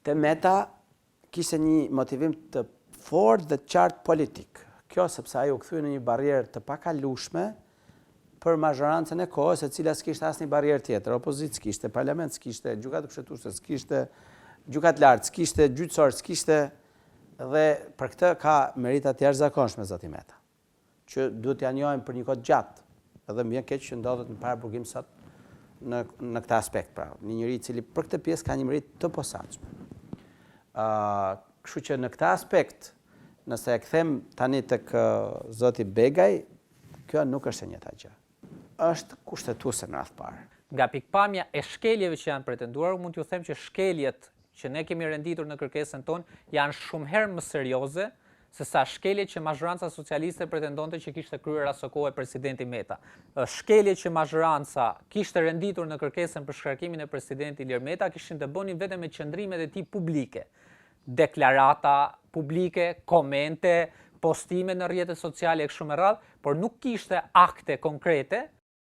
Te Meta kishte një motivim të fortë dhe qartë politik. Kjo sepse ai u kthye në një barrierë të pakalueshme për mazhorancën e kohës, e cila s'kishte asnjë barrierë tjetër. Opozicë s'kishte, parlament s'kishte, gjykatë mbështetuese s'kishte, gjykatë lartë s'kishte, gjyqësor s'kishte, dhe për këtë ka merita të jashtëzakonshme zoti Meta, që duhet t'ia njohim për një kohë gjatë. Edhe më vjen keq që ndodhet në paraburgim sot në këtë aspekt, pra, një njeri i cili për këtë pjesë ka një meritë të posaçme. Kështu që në këtë aspekt, nëse e kthem tani tek zoti Begaj, kjo nuk është e njëjta gjë. Është kushtetuese në radhë parë. Nga pikpamja e shkeljeve që janë pretenduar, mund t'ju them që shkeljet që ne kemi renditur në kërkesën tonë janë shumë herë më serioze se sa shkeljet që mazhoranca socialiste pretendonte që kishte kryer aso kohë presidenti Meta. Shkeljet që mazhoranca kishte renditur në kërkesën për shkarkimin e presidentit Ilir Meta kishin të bënin vetëm me qëndrimet e tij publike. Deklarata publike, komente, postime në rrjetet sociale e kështu me radhë, por nuk kishte akte konkrete